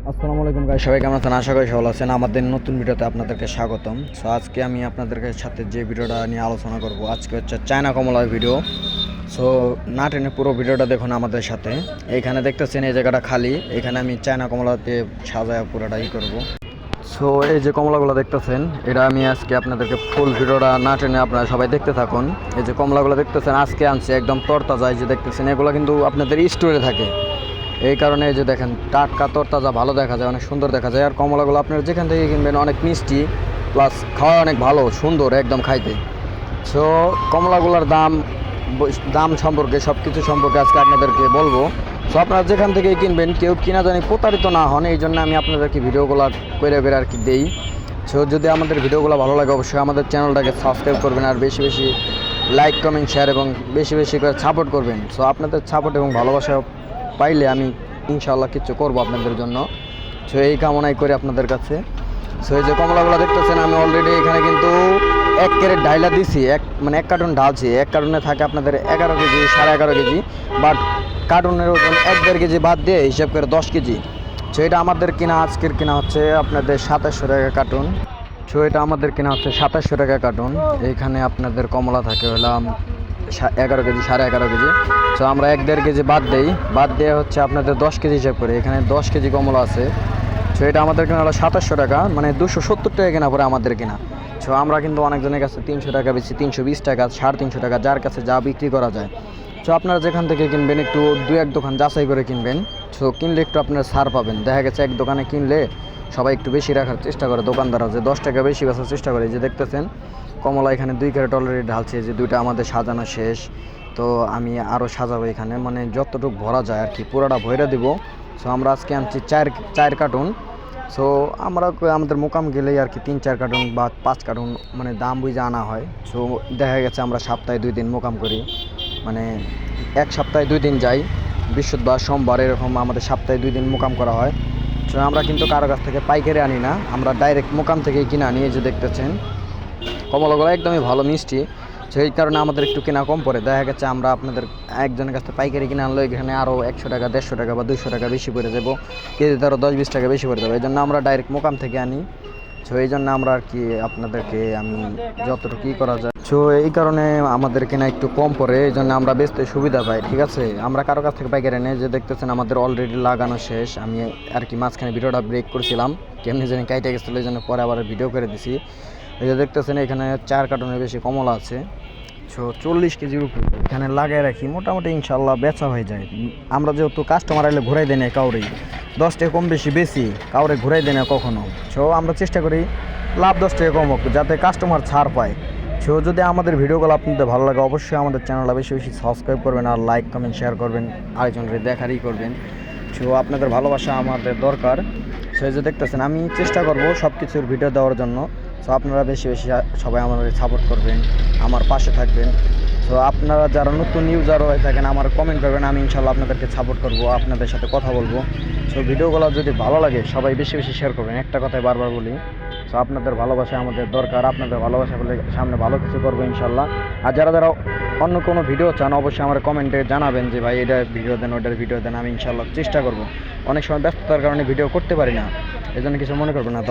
আসসালামু আলাইকুম গাইস, সবাই কেমন আছেন? আশা করি সবাই ভালো আছেন। আমাদের নতুন ভিডিওতে আপনাদেরকে স্বাগতম। সো আজকে আমি আপনাদের সাথে যে ভিডিওটা নিয়ে আলোচনা করব আজকে হচ্ছে চায়না কমলার ভিডিও। সো না টেনে পুরো ভিডিওটা দেখুন আমাদের সাথে। এইখানে দেখতেছেন এই জায়গাটা খালি, এখানে আমি চায়না কমলাতে সাজায় পুরোটা করব। সো এই যে কমলাগুলো দেখতেছেন, এটা আমি আজকে আপনাদেরকে ফুল ভিডিওটা না টেনে আপনারা সবাই দেখতে থাকুন। এই যে কমলাগুলো দেখতেছেন আজকে আনছি, একদম তরতাজা। এই যে দেখতেছেন এগুলো কিন্তু আপনাদের স্টোরে থাকে, এই কারণে এই যে দেখেন টাটকা তরতাজা ভালো দেখা যায়, অনেক সুন্দর দেখা যায়। আর কমলাগুলো আপনারা যেখান থেকে কিনবেন অনেক মিষ্টি, প্লাস খাওয়া অনেক ভালো সুন্দর একদম খাইতে। সো কমলাগুলোর দাম সম্পর্কে সব কিছু সম্পর্কে আজকে আপনাদেরকে বলবো। সো আপনারা যেখান থেকে কিনবেন কেউ কিনা জানি প্রতারিত না হন, এই জন্য আমি আপনাদেরকে ভিডিওগুলো করে আর কি দেই। সো যদি আমাদের ভিডিওগুলো ভালো লাগে অবশ্যই আমাদের চ্যানেলটাকে সাবস্ক্রাইব করবেন, আর বেশি বেশি লাইক কমেন্ট শেয়ার এবং বেশি বেশি করে সাপোর্ট করবেন। সো আপনাদের সাপোর্ট এবং ভালোবাসা পাইলে আমি ইনশাআল্লাহ কিছু করবো আপনাদের জন্য। সো এই কামনাই করি আপনাদের কাছে। সো এই যে কমলাগুলো দেখতেছেন আমি অলরেডি এখানে কিন্তু 1 ক্যারেট ঢাইলা দিছি, এক কার্টুন ঢালছি। এক কার্টুনে থাকে আপনাদের 11 কেজি 11.5 কেজি, বাট কার্টুনের ওজন 1.5 কেজি বাদ দিয়ে হিসাব করে 10 কেজি। সো এটা আমাদের কিনা আজকের কিনা হচ্ছে আপনাদের 2700 টাকা কার্টুন। সো এটা আমাদের কিনা হচ্ছে 2700 টাকা কার্টুন। এইখানে আপনাদের কমলা থাকে হলাম 11 কেজি 11.5 কেজি। সো আমরা 1.5 কেজি বাদ দিয়ে হচ্ছে আপনাদের 10 কেজি হিসাব করে এখানে 10 কেজি কমলা আছে। সো এটা আমাদের কেনা হলো 2700 টাকা, মানে 270 টাকা কেনা পরে আমাদের কেনা। সো আমরা কিন্তু অনেকজনের কাছে 300 টাকা বেশি, 320 টাকা, 350 টাকা, যার কাছে যা বিক্রি করা যায়। সো আপনারা যেখান থেকে কিনবেন একটু 2-1 দোকান যাচাই করে কিনবেন। সো কিনলে একটু আপনারা ছাড় পাবেন। দেখা গেছে এক দোকানে কিনলে সবাই একটু বেশি রাখার চেষ্টা করে, দোকানদাররা যে 10 টাকা বেশি বেচার চেষ্টা করে। যে দেখতেছেন কমলা এখানে 2 ক্যারেট অলরেডি ঢালছে, যে 2টা আমাদের সাজানো শেষ। তো আমি আরও সাজাবো এখানে, মানে যতটুকু ভরা যায় আর কি পুরোটা ভরে দিব। সো আমরা আজকে আনছি 4 কার্টুন। সো আমাদের মোকাম গেলেই আর কি 3-4 কার্টুন বা 5 কার্টুন মানে দাম বুঝে আনা হয়। সো দেখা গেছে আমরা সপ্তাহে 2 দিন মোকাম করি, মানে এক সপ্তাহে 2 দিন যাই, বৃহস্পতিবার সোমবার এরকম আমাদের সপ্তাহে 2 দিন মোকাম করা হয়। সো আমরা কিন্তু কারো কাছ থেকে পাইকারি আনি না, আমরা ডাইরেক্ট মোকাম থেকেই কিনে আনি। এই যে দেখতেছেন কমলাগুলো একদমই ভালো মিষ্টি, সেই কারণে আমাদের একটু কেনা কম পড়ে। দেখা গেছে আমরা আপনাদের একজনের কাছ থেকে পাইকারি কিনে আনলো এখানে আরও 100 টাকা 150 টাকা বা 200 টাকা বেশি পড়ে যাবো, কেজিতে আরও 10-20 টাকা বেশি পড়ে যাবে। এই জন্য আমরা ডাইরেক্ট মোকাম থেকে আনি। সো এই জন্য আমরা আর কি আপনাদেরকে আমি যতটুকু করা যায়, সো এই কারণে আমাদের কেনা একটু কম পড়ে, এই জন্য আমরা বেচতে সুবিধা পাই। ঠিক আছে, আমরা কারো কাছ থেকে পাইকারি নেই। যে দেখতেছেন আমাদের অলরেডি লাগানো শেষ। আমি আর কি মাঝখানে ভিডিওটা ব্রেক করছিলাম, কেমনি জানি কাইটে গেছিলো, এই জন্য পরে আবার ভিডিও করে দিছি। এই যে দেখতেছেন এখানে 4 কার্টুনের বেশি কমলা আছে। সো 40 কেজির উপরে এখানে লাগাই রাখি, মোটামুটি ইনশাল্লাহ বেচা হয়ে যায়। আমরা যেহেতু কাস্টমার এলে ঘুরাই দেয় না কাউরেই, 10 টাকা কম বেশি বেশি কাউরে ঘুরাই দেয় না কখনো। সো আমরা চেষ্টা করি লাভ 10 টাকা কম হোক, যাতে কাস্টমার ছাড় পায়। সো যদি আমাদের ভিডিওগুলো আপনাদের ভালো লাগে অবশ্যই আমাদের চ্যানেলটা বেশি বেশি সাবস্ক্রাইব করবেন, আর লাইক কমেন্ট শেয়ার করবেন, আরেকজনের দেখারই করবেন। সো আপনাদের ভালোবাসা আমাদের দরকার। সো এই যে দেখতেছেন আমি চেষ্টা করব সব কিছুর ভিডিও দেওয়ার জন্য। সো আপনারা বেশি বেশি সবাই আমাদের সাপোর্ট করবেন, আমার পাশে থাকবেন। সো আপনারা যারা নতুন ইউজার হয়ে থাকেন আমার কমেন্ট করবেন, আমি ইনশাল্লাহ আপনাদেরকে সাপোর্ট করব, আপনাদের সাথে কথা বলবো। সো ভিডিওগুলো যদি ভালো লাগে সবাই বেশি বেশি শেয়ার করবেন, একটা কথাই বারবার বলি। সো আপনাদের ভালোবাসা আমাদের দরকার, আপনাদের ভালোবাসা বলে সামনে ভালো কিছু করবো ইনশাল্লাহ। আর যারা যারা অন্য কোনো ভিডিও চান অবশ্যই আমার কমেন্টে জানাবেন যে ভাই এটার ভিডিও দেন, ওটার ভিডিও দেন, আমি ইনশাল্লাহ চেষ্টা করব। অনেক সময় ব্যস্ততার কারণে ভিডিও করতে পারি না, এই জন্য কিছু মনে করবেন না।